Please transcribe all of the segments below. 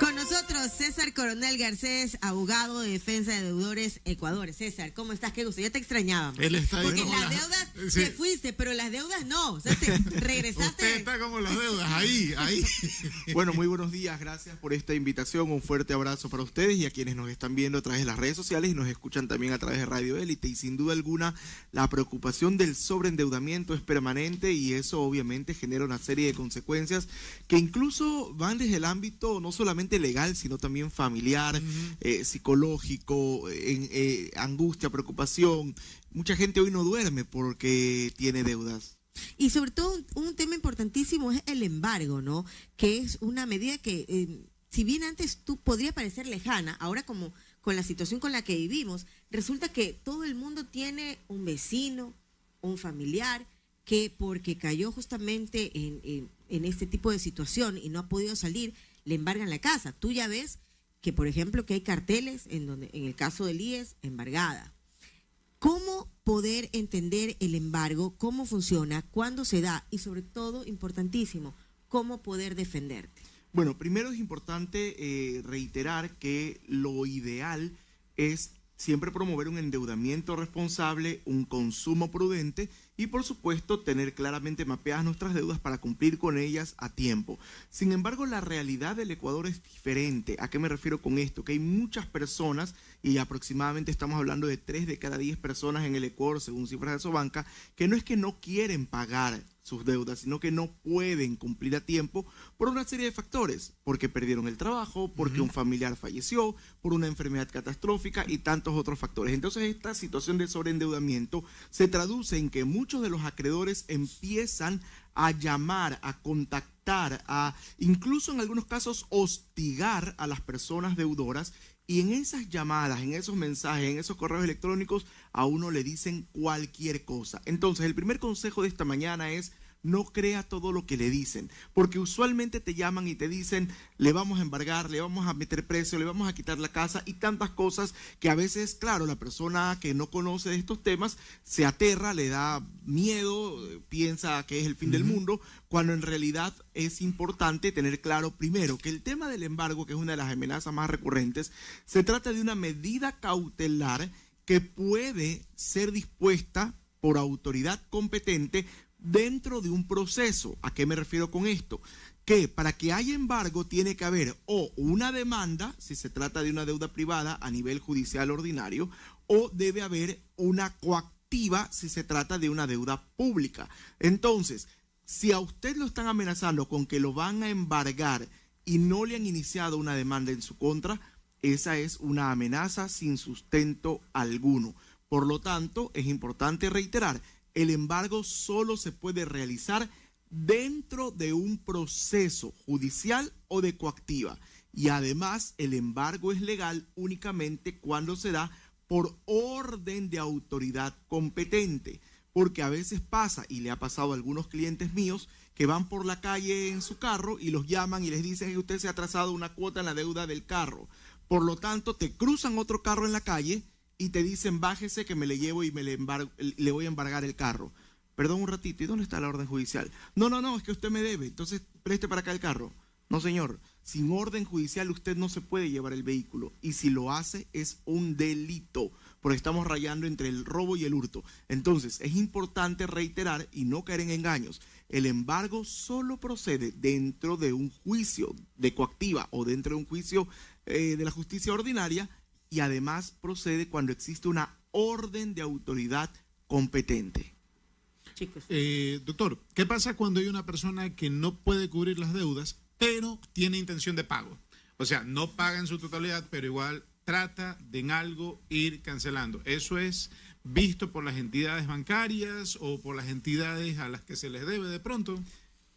Con nosotros César Coronel Garcés, abogado de defensa de deudores Ecuador. César, ¿cómo estás? Qué gusto, ya te extrañábamos. Él está ahí. Porque las deudas sí. te fuiste, pero las deudas no. O sea, te regresaste. Usted está como las deudas, ahí. Bueno, muy buenos días, gracias por esta invitación, un fuerte abrazo para ustedes y a quienes nos están viendo a través de las redes sociales y nos escuchan también a través de Radio Élite. Y sin duda alguna, la preocupación del sobreendeudamiento es permanente y eso obviamente genera una serie de consecuencias que incluso van desde el ámbito no solamente legal, sino también familiar, psicológico, angustia, preocupación. Mucha gente hoy no duerme porque tiene deudas. Y sobre todo un tema importantísimo es el embargo, ¿no? Que es una medida que, si bien antes tú podría parecer lejana, ahora como con la situación con la que vivimos, resulta que todo el mundo tiene un vecino, un familiar, que porque cayó justamente en este tipo de situación y no ha podido salir, le embargan la casa. Tú ya ves que, por ejemplo, que hay carteles en donde, en el caso del IES, embargada. ¿Cómo poder entender el embargo? ¿Cómo funciona? ¿Cuándo se da? Y sobre todo, importantísimo, ¿cómo poder defenderte? Bueno, primero es importante reiterar que lo ideal es siempre promover un endeudamiento responsable, un consumo prudente y, por supuesto, tener claramente mapeadas nuestras deudas para cumplir con ellas a tiempo. Sin embargo, la realidad del Ecuador es diferente. ¿A qué me refiero con esto? Que hay muchas personas, y aproximadamente estamos hablando de 3 de cada 10 personas en el Ecuador, según cifras de Sobanca, que no es que no quieren pagar sus deudas, sino que no pueden cumplir a tiempo por una serie de factores, porque perdieron el trabajo, porque un familiar falleció, por una enfermedad catastrófica y tantos otros factores. Entonces, esta situación de sobreendeudamiento se traduce en que muchos de los acreedores empiezan a llamar, a contactar, a incluso en algunos casos hostigar a las personas deudoras. Y en esas llamadas, en esos mensajes, en esos correos electrónicos, a uno le dicen cualquier cosa. Entonces, el primer consejo de esta mañana es: no crea todo lo que le dicen, porque usualmente te llaman y te dicen, le vamos a embargar, le vamos a meter precio, le vamos a quitar la casa y tantas cosas que a veces, claro, la persona que no conoce de estos temas se aterra, le da miedo, piensa que es el fin del mundo, cuando en realidad es importante tener claro primero que el tema del embargo, que es una de las amenazas más recurrentes, se trata de una medida cautelar que puede ser dispuesta por autoridad competente dentro de un proceso. ¿A qué me refiero con esto? Que para que haya embargo tiene que haber o una demanda, si se trata de una deuda privada a nivel judicial ordinario, o debe haber una coactiva si se trata de una deuda pública. Entonces, si a usted lo están amenazando con que lo van a embargar y no le han iniciado una demanda en su contra, esa es una amenaza sin sustento alguno. Por lo tanto, es importante reiterar: el embargo solo se puede realizar dentro de un proceso judicial o de coactiva. Y además, el embargo es legal únicamente cuando se da por orden de autoridad competente. Porque a veces pasa, y le ha pasado a algunos clientes míos, que van por la calle en su carro y los llaman y les dicen que usted se ha atrasado una cuota en la deuda del carro. Por lo tanto, te cruzan otro carro en la calle y te dicen, bájese que me le llevo y le voy a embargar el carro. Perdón un ratito, ¿y dónde está la orden judicial? No, es que usted me debe, entonces preste para acá el carro. No, señor, sin orden judicial usted no se puede llevar el vehículo, y si lo hace es un delito, porque estamos rayando entre el robo y el hurto. Entonces, es importante reiterar y no caer en engaños: el embargo solo procede dentro de un juicio de coactiva o dentro de un juicio de la justicia ordinaria, y además procede cuando existe una orden de autoridad competente. Chicos. Doctor, ¿qué pasa cuando hay una persona que no puede cubrir las deudas, pero tiene intención de pago? O sea, no paga en su totalidad, pero igual trata de en algo ir cancelando. ¿Eso es visto por las entidades bancarias o por las entidades a las que se les debe de pronto?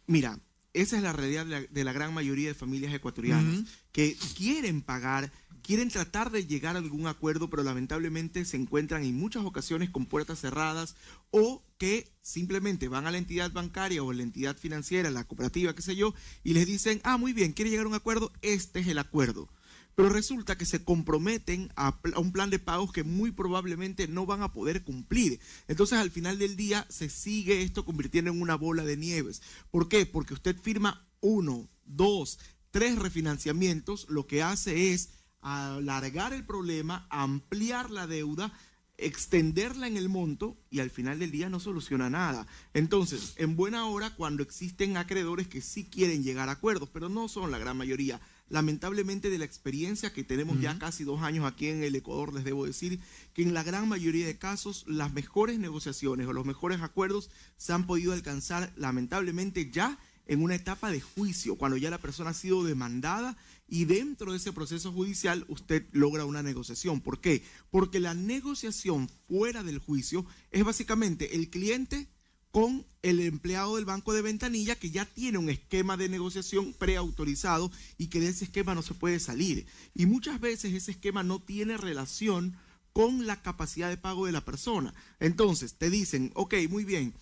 Mira, esa es la realidad de la gran mayoría de familias ecuatorianas, que quieren pagar, quieren tratar de llegar a algún acuerdo, pero lamentablemente se encuentran en muchas ocasiones con puertas cerradas, o que simplemente van a la entidad bancaria o la entidad financiera, la cooperativa, qué sé yo, y les dicen, muy bien, ¿quiere llegar a un acuerdo? Este es el acuerdo. Pero resulta que se comprometen a un plan de pagos que muy probablemente no van a poder cumplir. Entonces, al final del día, se sigue esto convirtiendo en una bola de nieves. ¿Por qué? Porque usted firma 1, 2, 3 refinanciamientos, lo que hace es alargar el problema, ampliar la deuda, extenderla en el monto y al final del día no soluciona nada. Entonces, en buena hora, cuando existen acreedores que sí quieren llegar a acuerdos, pero no son la gran mayoría. Lamentablemente, de la experiencia que tenemos ya casi 2 años aquí en el Ecuador, les debo decir que en la gran mayoría de casos las mejores negociaciones o los mejores acuerdos se han podido alcanzar lamentablemente ya en una etapa de juicio, cuando ya la persona ha sido demandada y dentro de ese proceso judicial usted logra una negociación. ¿Por qué? Porque la negociación fuera del juicio es básicamente el cliente con el empleado del banco de ventanilla que ya tiene un esquema de negociación preautorizado y que de ese esquema no se puede salir. Y muchas veces ese esquema no tiene relación con la capacidad de pago de la persona. Entonces te dicen, ok, muy bien,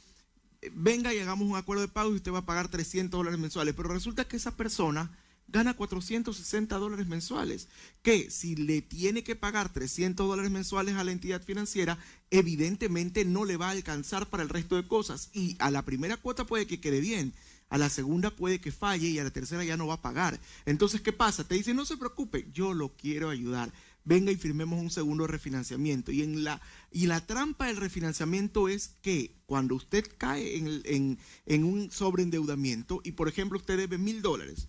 venga y hagamos un acuerdo de pago y usted va a pagar $300 mensuales, pero resulta que esa persona gana $460 mensuales, que si le tiene que pagar $300 mensuales a la entidad financiera, evidentemente no le va a alcanzar para el resto de cosas, y a la primera cuota puede que quede bien, a la segunda puede que falle y a la tercera ya no va a pagar. Entonces, ¿qué pasa? Te dicen, no se preocupe, yo lo quiero ayudar, venga y firmemos un segundo refinanciamiento. Y la trampa del refinanciamiento es que cuando usted cae en un sobreendeudamiento y, por ejemplo, usted debe $1,000,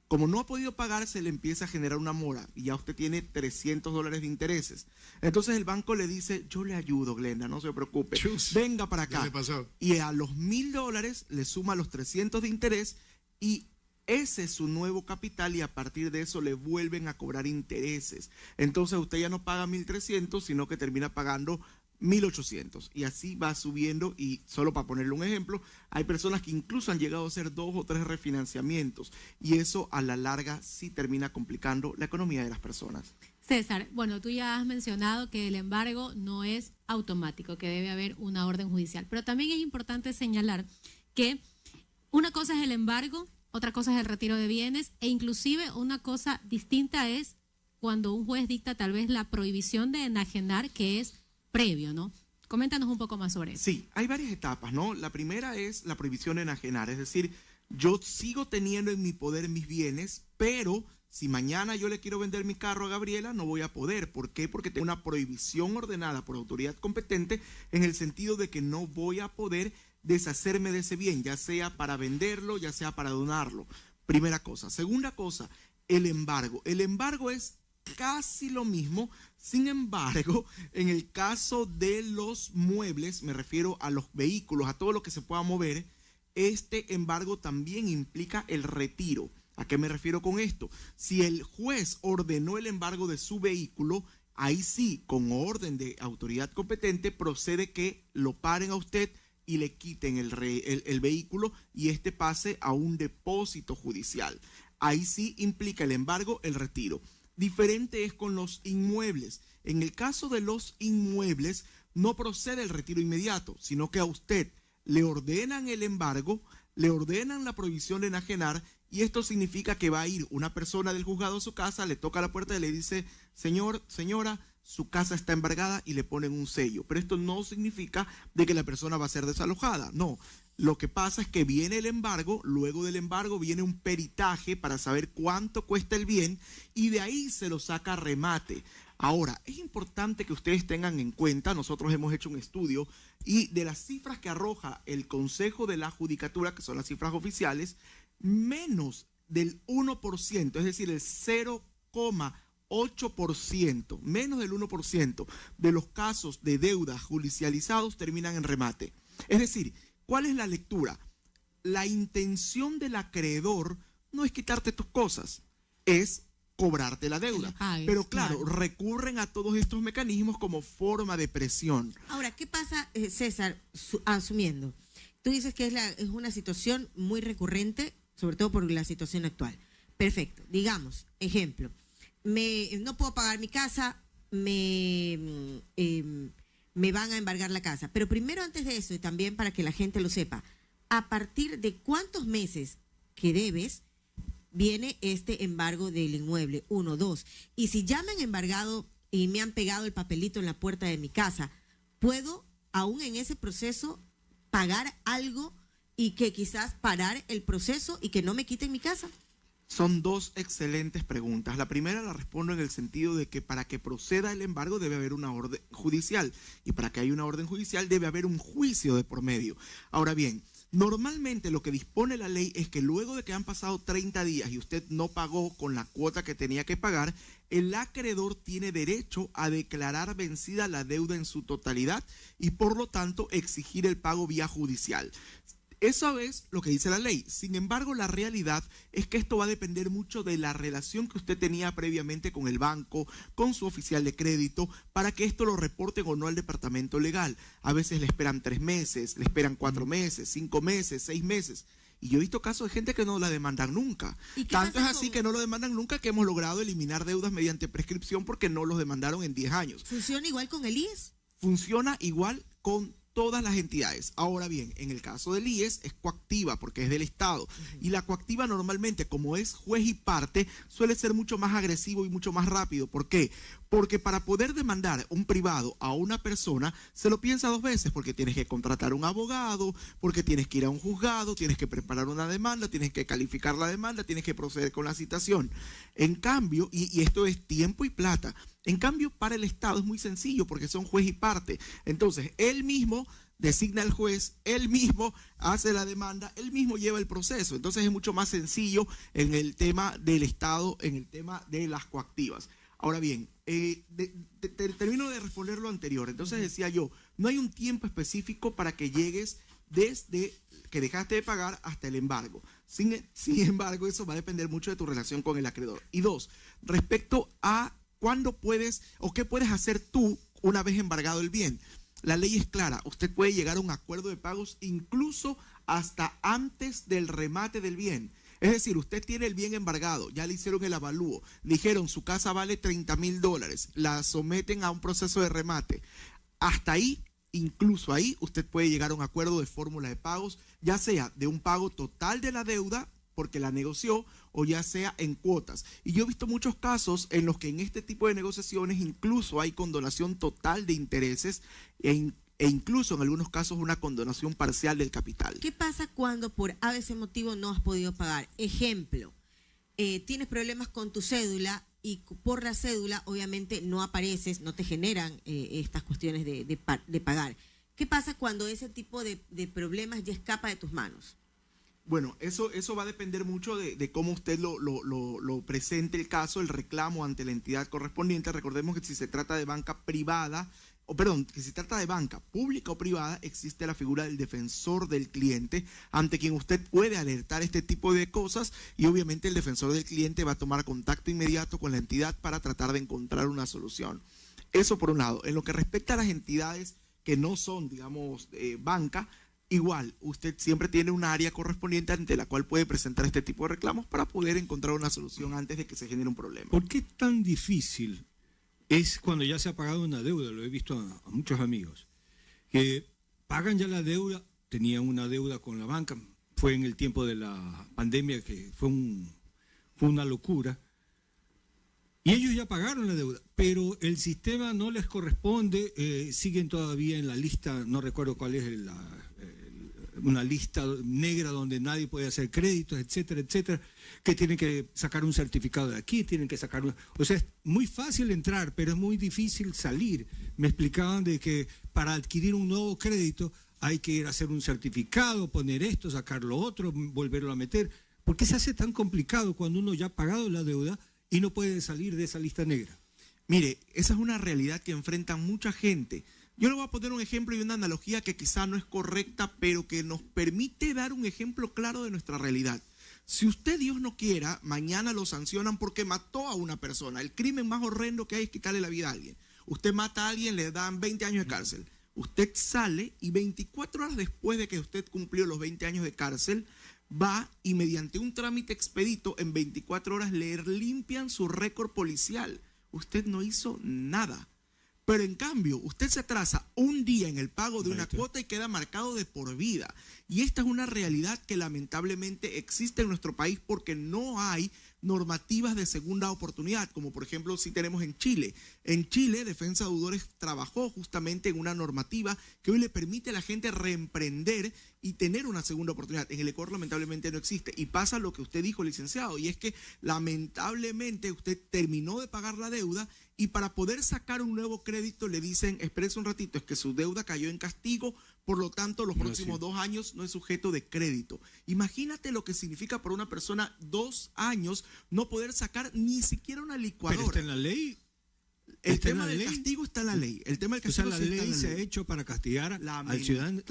como no ha podido pagar, se le empieza a generar una mora y ya usted tiene $300 de intereses. Entonces el banco le dice, yo le ayudo, Glenda, no se preocupe, venga para acá. ¿Qué le pasó? Y a los $1,000 le suma los 300 de interés y ese es su nuevo capital y a partir de eso le vuelven a cobrar intereses. Entonces usted ya no paga 1,300, sino que termina pagando 1,800 y así va subiendo. Y solo para ponerle un ejemplo, hay personas que incluso han llegado a hacer 2 o 3 refinanciamientos y eso a la larga sí termina complicando la economía de las personas. César, bueno, tú ya has mencionado que el embargo no es automático, que debe haber una orden judicial, pero también es importante señalar que una cosa es el embargo, otra cosa es el retiro de bienes e inclusive una cosa distinta es cuando un juez dicta tal vez la prohibición de enajenar, que es previo, ¿no? Coméntanos un poco más sobre eso. Sí, hay varias etapas, ¿no? La primera es la prohibición de enajenar, es decir, yo sigo teniendo en mi poder mis bienes, pero si mañana yo le quiero vender mi carro a Gabriela, no voy a poder. ¿Por qué? Porque tengo una prohibición ordenada por autoridad competente en el sentido de que no voy a poder deshacerme de ese bien, ya sea para venderlo, ya sea para donarlo. Primera cosa. Segunda cosa, el embargo. El embargo es casi lo mismo, sin embargo, en el caso de los muebles, me refiero a los vehículos, a todo lo que se pueda mover, este embargo también implica el retiro. ¿A qué me refiero con esto? Si el juez ordenó el embargo de su vehículo, ahí sí, con orden de autoridad competente, procede que lo paren a usted y le quiten el vehículo y este pase a un depósito judicial. Ahí sí implica el embargo, el retiro. Diferente es con los inmuebles. En el caso de los inmuebles, no procede el retiro inmediato, sino que a usted le ordenan el embargo, le ordenan la prohibición de enajenar, y esto significa que va a ir una persona del juzgado a su casa, le toca la puerta y le dice, señor, señora, su casa está embargada y le ponen un sello. Pero esto no significa de que la persona va a ser desalojada, no. Lo que pasa es que viene el embargo, luego del embargo viene un peritaje para saber cuánto cuesta el bien y de ahí se lo saca a remate. Ahora, es importante que ustedes tengan en cuenta, nosotros hemos hecho un estudio y de las cifras que arroja el Consejo de la Judicatura, que son las cifras oficiales, menos del 1%, es decir, el 0,8%, menos del 1% de los casos de deuda judicializados terminan en remate. Es decir, ¿cuál es la lectura? La intención del acreedor no es quitarte tus cosas, es cobrarte la deuda. Pero claro, recurren a todos estos mecanismos como forma de presión. Ahora, ¿qué pasa, César, asumiendo? Tú dices que es una situación muy recurrente, sobre todo por la situación actual. Perfecto. Digamos, ejemplo, no puedo pagar mi casa, me van a embargar la casa. Pero primero, antes de eso, y también para que la gente lo sepa, ¿a partir de cuántos meses que debes viene este embargo del inmueble? 1, 2. Y si ya me han embargado y me han pegado el papelito en la puerta de mi casa, ¿puedo aún en ese proceso pagar algo y que quizás parar el proceso y que no me quiten mi casa? Son dos excelentes preguntas. La primera la respondo en el sentido de que para que proceda el embargo debe haber una orden judicial, y para que haya una orden judicial debe haber un juicio de por medio. Ahora bien, normalmente lo que dispone la ley es que luego de que han pasado 30 días y usted no pagó con la cuota que tenía que pagar, el acreedor tiene derecho a declarar vencida la deuda en su totalidad y por lo tanto exigir el pago vía judicial. Eso es lo que dice la ley. Sin embargo, la realidad es que esto va a depender mucho de la relación que usted tenía previamente con el banco, con su oficial de crédito, para que esto lo reporten o no al departamento legal. A veces le esperan 3 meses, le esperan 4 meses, 5 meses, 6 meses. Y yo he visto casos de gente que no la demandan nunca. Tanto es así que no lo demandan nunca que hemos logrado eliminar deudas mediante prescripción porque no los demandaron en 10 años. ¿Funciona igual con el IES? Funciona igual con todas las entidades. Ahora bien, en el caso del IES es coactiva porque es del Estado. Y la coactiva normalmente, como es juez y parte, suele ser mucho más agresivo y mucho más rápido. ¿Por qué? Porque para poder demandar un privado a una persona, se lo piensa 2 veces, porque tienes que contratar un abogado, porque tienes que ir a un juzgado, tienes que preparar una demanda, tienes que calificar la demanda, tienes que proceder con la citación. En cambio, y esto es tiempo y plata, en cambio para el Estado es muy sencillo porque son juez y parte. Entonces, él mismo designa al juez, él mismo hace la demanda, él mismo lleva el proceso. Entonces es mucho más sencillo en el tema del Estado, en el tema de las coactivas. Ahora bien, termino de responder lo anterior. Entonces decía yo, no hay un tiempo específico para que llegues desde que dejaste de pagar hasta el embargo. Sin embargo, eso va a depender mucho de tu relación con el acreedor. Y 2, respecto a cuándo puedes o qué puedes hacer tú una vez embargado el bien. La ley es clara, usted puede llegar a un acuerdo de pagos incluso hasta antes del remate del bien. Es decir, usted tiene el bien embargado, ya le hicieron el avalúo, dijeron su casa vale $30,000, la someten a un proceso de remate. Hasta ahí, incluso ahí, usted puede llegar a un acuerdo de fórmula de pagos, ya sea de un pago total de la deuda, porque la negoció, o ya sea en cuotas. Y yo he visto muchos casos en los que en este tipo de negociaciones incluso hay condonación total de intereses e incluso en algunos casos una condonación parcial del capital. ¿Qué pasa cuando por ABC motivo no has podido pagar? Ejemplo, tienes problemas con tu cédula y por la cédula obviamente no apareces, no te generan estas cuestiones de pagar. ¿Qué pasa cuando ese tipo de problemas ya escapa de tus manos? Bueno, eso va a depender mucho de cómo usted lo presente el caso, el reclamo ante la entidad correspondiente. Recordemos que si se trata de banca privada, que si se trata de banca pública o privada, existe la figura del defensor del cliente, ante quien usted puede alertar este tipo de cosas y obviamente el defensor del cliente va a tomar contacto inmediato con la entidad para tratar de encontrar una solución. Eso por un lado. En lo que respecta a las entidades que no son, digamos, banca, igual, usted siempre tiene un área correspondiente ante la cual puede presentar este tipo de reclamos para poder encontrar una solución antes de que se genere un problema. ¿Por qué tan difícil es cuando ya se ha pagado una deuda? Lo he visto a muchos amigos que pagan ya la deuda, tenían una deuda con la banca, fue en el tiempo de la pandemia que fue una locura, y ellos ya pagaron la deuda, pero el sistema no les corresponde, siguen todavía en la lista, no recuerdo cuál es una lista negra donde nadie puede hacer créditos, etcétera, etcétera, que tienen que sacar un certificado de aquí, tienen que sacar o sea, es muy fácil entrar, pero es muy difícil salir. Me explicaban de que para adquirir un nuevo crédito hay que ir a hacer un certificado, poner esto, sacar lo otro, volverlo a meter. ¿Por qué se hace tan complicado cuando uno ya ha pagado la deuda y no puede salir de esa lista negra? Mire, esa es una realidad que enfrentan mucha gente. Yo le voy a poner un ejemplo y una analogía que quizá no es correcta, pero que nos permite dar un ejemplo claro de nuestra realidad. Si usted, Dios no quiera, mañana lo sancionan porque mató a una persona. El crimen más horrendo que hay es quitarle la vida a alguien. Usted mata a alguien, le dan 20 años de cárcel. Usted sale y 24 horas después de que usted cumplió los 20 años de cárcel, va y mediante un trámite expedito, en 24 horas le limpian su récord policial. Usted no hizo nada. Pero en cambio, usted se atrasa un día en el pago de una cuota y queda marcado de por vida. Y esta es una realidad que lamentablemente existe en nuestro país porque no hay normativas de segunda oportunidad, como por ejemplo si tenemos en Chile. En Chile, Defensa de Deudores trabajó justamente en una normativa que hoy le permite a la gente reemprender y tener una segunda oportunidad. En el Ecuador lamentablemente no existe. Y pasa lo que usted dijo, licenciado, y es que lamentablemente usted terminó de pagar la deuda y para poder sacar un nuevo crédito le dicen, espérese un ratito, es que su deuda cayó en castigo, por lo tanto los próximos 2 años no es sujeto de crédito. Imagínate lo que significa para una persona 2 años no poder sacar ni siquiera una licuadora. Pero está en la ley. El tema del castigo está en la ley. El tema del castigo la ley se ha hecho para castigar al ciudadano.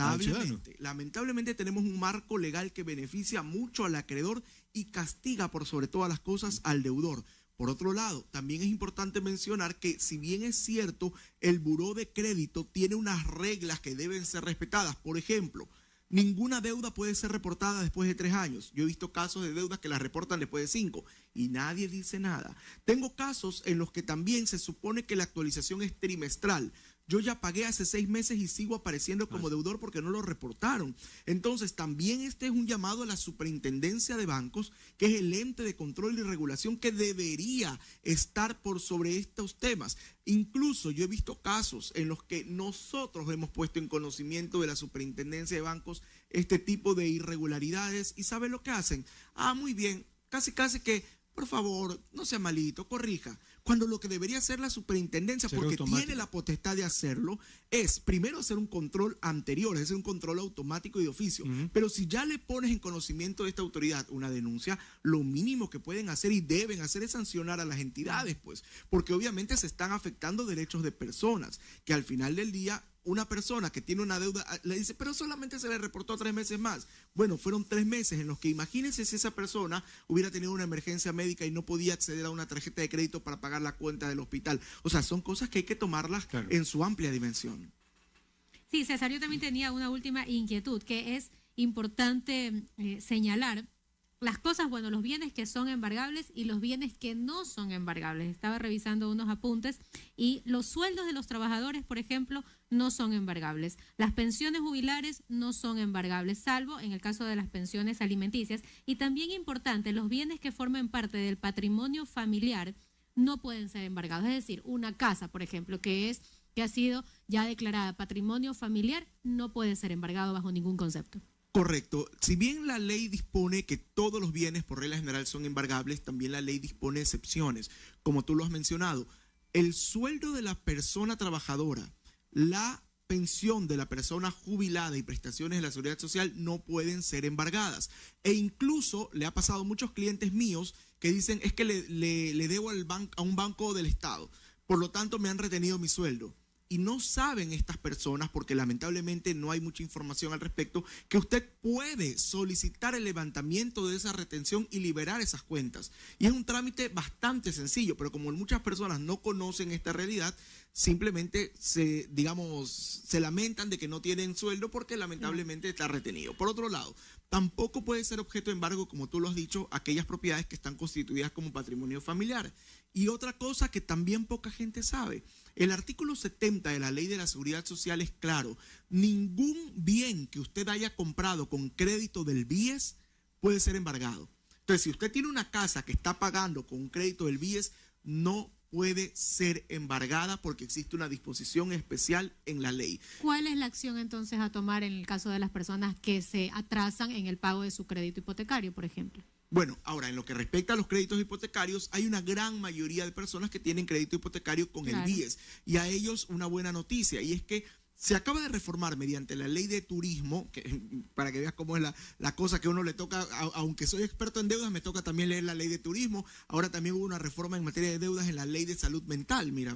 Lamentablemente tenemos un marco legal que beneficia mucho al acreedor y castiga por sobre todas las cosas al deudor. Por otro lado, también es importante mencionar que si bien es cierto, el buró de crédito tiene unas reglas que deben ser respetadas. Por ejemplo, ninguna deuda puede ser reportada después de 3 años. Yo he visto casos de deudas que las reportan después de 5 y nadie dice nada. Tengo casos en los que también se supone que la actualización es trimestral. Yo ya pagué hace 6 meses y sigo apareciendo como deudor porque no lo reportaron. Entonces, también este es un llamado a la Superintendencia de Bancos, que es el ente de control y regulación que debería estar por sobre estos temas. Incluso yo he visto casos en los que nosotros hemos puesto en conocimiento de la Superintendencia de Bancos este tipo de irregularidades y ¿saben lo que hacen? Muy bien, casi que, por favor, no sea malito, corrija. Cuando lo que debería hacer la superintendencia, porque tiene la potestad de hacerlo, es primero hacer un control anterior, es decir, un control automático y de oficio. Pero si ya le pones en conocimiento de esta autoridad una denuncia, lo mínimo que pueden hacer y deben hacer es sancionar a las entidades, pues, porque obviamente se están afectando derechos de personas, que al final del día una persona que tiene una deuda le dice, pero solamente se le reportó 3 meses más. Bueno, fueron 3 meses en los que imagínense si esa persona hubiera tenido una emergencia médica y no podía acceder a una tarjeta de crédito para pagar la cuenta del hospital. O sea, son cosas que hay que tomarlas en su amplia dimensión. Sí, César, yo también tenía una última inquietud, que es importante señalar las cosas, bueno, los bienes que son embargables y los bienes que no son embargables. Estaba revisando unos apuntes y los sueldos de los trabajadores, por ejemplo, no son embargables. Las pensiones jubilares no son embargables, salvo en el caso de las pensiones alimenticias. Y también importante, los bienes que formen parte del patrimonio familiar no pueden ser embargados. Es decir, una casa, por ejemplo, que ha sido ya declarada patrimonio familiar, no puede ser embargado bajo ningún concepto. Correcto. Si bien la ley dispone que todos los bienes por regla general son embargables, también la ley dispone excepciones. Como tú lo has mencionado, el sueldo de la persona trabajadora, la pensión de la persona jubilada y prestaciones de la seguridad social no pueden ser embargadas. E incluso le ha pasado a muchos clientes míos que dicen es que le debo a un banco del Estado, por lo tanto me han retenido mi sueldo. Y no saben estas personas, porque lamentablemente no hay mucha información al respecto, que usted puede solicitar el levantamiento de esa retención y liberar esas cuentas. Y es un trámite bastante sencillo, pero como muchas personas no conocen esta realidad, simplemente se lamentan de que no tienen sueldo porque lamentablemente está retenido. Por otro lado, tampoco puede ser objeto de embargo, como tú lo has dicho, aquellas propiedades que están constituidas como patrimonio familiar. Y otra cosa que también poca gente sabe, el artículo 70 de la Ley de la Seguridad Social es claro: ningún bien que usted haya comprado con crédito del BIES puede ser embargado. Entonces, si usted tiene una casa que está pagando con un crédito del BIES, no puede ser embargada porque existe una disposición especial en la ley. ¿Cuál es la acción entonces a tomar en el caso de las personas que se atrasan en el pago de su crédito hipotecario, por ejemplo? Bueno, ahora, en lo que respecta a los créditos hipotecarios, hay una gran mayoría de personas que tienen crédito hipotecario con el BIES. Y a ellos una buena noticia, y es que se acaba de reformar mediante la ley de turismo, para que veas cómo es la cosa que a uno le toca, aunque soy experto en deudas, me toca también leer la ley de turismo. Ahora también hubo una reforma en materia de deudas en la ley de salud mental, mira,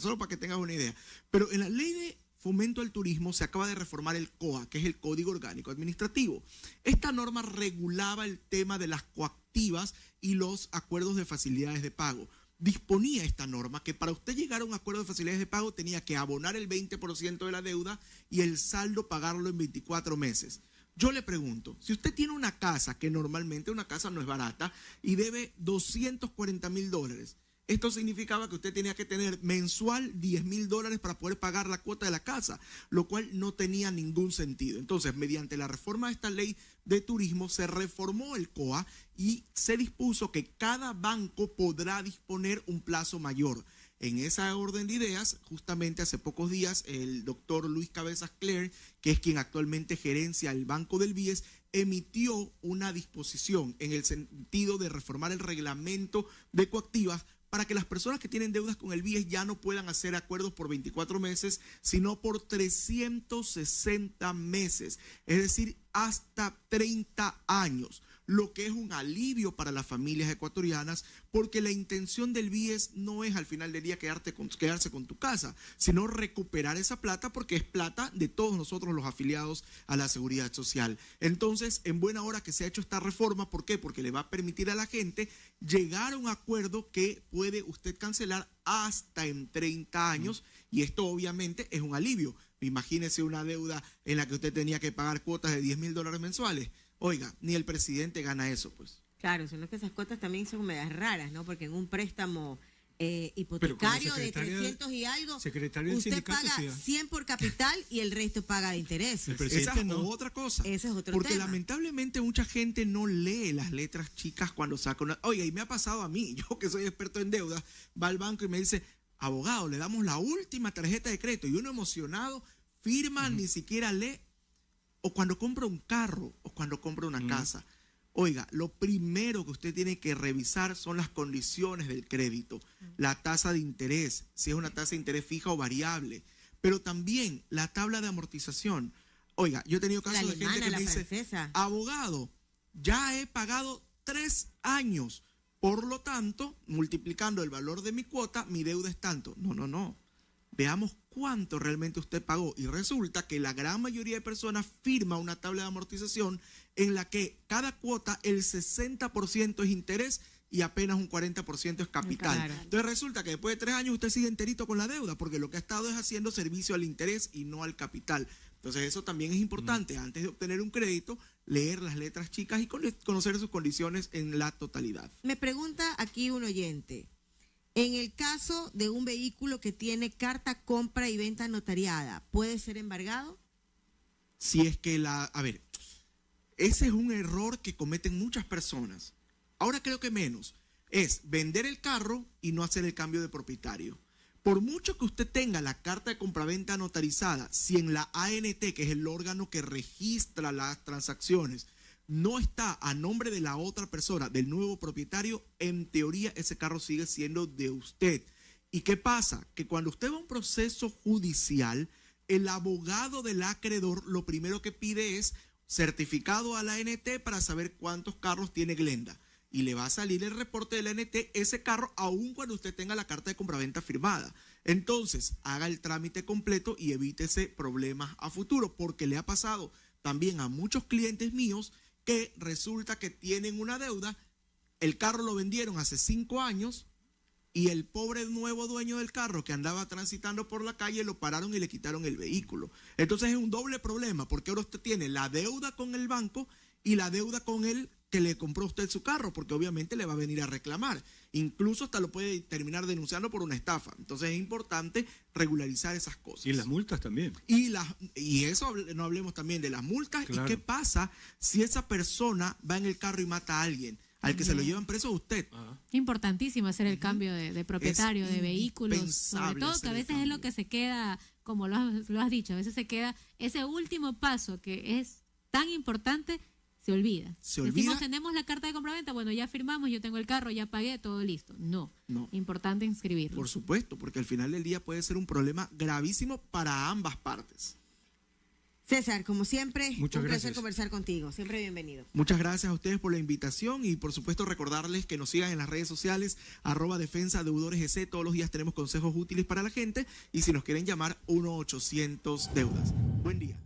solo para que tengas una idea. Pero en la ley de fomento al turismo se acaba de reformar el COA, que es el Código Orgánico Administrativo. Esta norma regulaba el tema de las coactivas y los acuerdos de facilidades de pago. Disponía esta norma que para usted llegar a un acuerdo de facilidades de pago tenía que abonar el 20% de la deuda y el saldo pagarlo en 24 meses. Yo le pregunto, si usted tiene una casa, que normalmente una casa no es barata, y debe $240,000, esto significaba que usted tenía que tener mensual $10,000 para poder pagar la cuota de la casa, lo cual no tenía ningún sentido. Entonces, mediante la reforma de esta ley de turismo, se reformó el COA y se dispuso que cada banco podrá disponer un plazo mayor. En esa orden de ideas, justamente hace pocos días, el doctor Luis Cabezas Cler, que es quien actualmente gerencia el Banco del BIES, emitió una disposición en el sentido de reformar el reglamento de coactivas para que las personas que tienen deudas con el BIES ya no puedan hacer acuerdos por 24 meses, sino por 360 meses, es decir, hasta 30 años, lo que es un alivio para las familias ecuatorianas, porque la intención del BIES no es al final del día quedarse con tu casa, sino recuperar esa plata, porque es plata de todos nosotros los afiliados a la Seguridad Social. Entonces, en buena hora que se ha hecho esta reforma. ¿Por qué? Porque le va a permitir a la gente llegar a un acuerdo que puede usted cancelar hasta en 30 años, y esto obviamente es un alivio. Imagínese una deuda en la que usted tenía que pagar cuotas de $10,000 mensuales. Oiga, ni el presidente gana eso, pues. Claro, sino que esas cuotas también son medias raras, ¿no? Porque en un préstamo hipotecario de 300 y algo, usted paga 100 por capital y el resto paga de intereses. Esa es otra cosa. Ese es otro porque tema. Lamentablemente mucha gente no lee las letras chicas cuando saca una... Oiga, y me ha pasado a mí, yo que soy experto en deuda, va al banco y me dice, abogado, le damos la última tarjeta de crédito, y uno emocionado firma, ni siquiera lee. O cuando compra un carro, o cuando compra una casa. Oiga, lo primero que usted tiene que revisar son las condiciones del crédito, la tasa de interés, si es una tasa de interés fija o variable, pero también la tabla de amortización. Oiga, yo he tenido casos de gente que me dice, abogado, ya he pagado 3 años, por lo tanto, multiplicando el valor de mi cuota, mi deuda es tanto. No. Veamos cuánto realmente usted pagó, y resulta que la gran mayoría de personas firma una tabla de amortización en la que cada cuota el 60% es interés y apenas un 40% es capital. Claro. Entonces resulta que después de 3 años usted sigue enterito con la deuda, porque lo que ha estado es haciendo servicio al interés y no al capital. Entonces eso también es importante, antes de obtener un crédito, leer las letras chicas y conocer sus condiciones en la totalidad. Me pregunta aquí un oyente, en el caso de un vehículo que tiene carta compra y venta notariada, ¿puede ser embargado? Si es que a ver, ese es un error que cometen muchas personas. Ahora creo que menos. Es vender el carro y no hacer el cambio de propietario. Por mucho que usted tenga la carta de compraventa notarizada, si en la ANT, que es el órgano que registra las transacciones, no está a nombre de la otra persona, del nuevo propietario, en teoría ese carro sigue siendo de usted. ¿Y qué pasa? Que cuando usted va a un proceso judicial, el abogado del acreedor lo primero que pide es certificado a la ANT para saber cuántos carros tiene Glenda. Y le va a salir el reporte de la ANT ese carro, aun cuando usted tenga la carta de compraventa firmada. Entonces, haga el trámite completo y evítese problemas a futuro, porque le ha pasado también a muchos clientes míos que resulta que tienen una deuda, el carro lo vendieron hace 5 años y el pobre nuevo dueño del carro que andaba transitando por la calle lo pararon y le quitaron el vehículo. Entonces es un doble problema, porque ahora usted tiene la deuda con el banco y la deuda con él que le compró usted su carro, porque obviamente le va a venir a reclamar. Incluso hasta lo puede terminar denunciando por una estafa. Entonces es importante regularizar esas cosas. Y las multas también. Y eso no hablemos también de las multas. Claro. ¿Y qué pasa si esa persona va en el carro y mata a alguien? Al que se lo llevan preso a usted. Importantísimo hacer el cambio de propietario, de vehículos. Sobre todo que a veces es lo que se queda, como lo has dicho, a veces se queda ese último paso que es tan importante. Se olvida. Decimos, tenemos la carta de compraventa, bueno, ya firmamos, yo tengo el carro, ya pagué, todo listo. No. Importante inscribirlo. Por supuesto, porque al final del día puede ser un problema gravísimo para ambas partes. César, como siempre, un placer conversar contigo. Siempre bienvenido. Muchas gracias a ustedes por la invitación y por supuesto recordarles que nos sigan en las redes sociales, @Defensa Deudores GC. Todos los días tenemos consejos útiles para la gente y si nos quieren llamar, 1-800-DEUDAS. Buen día.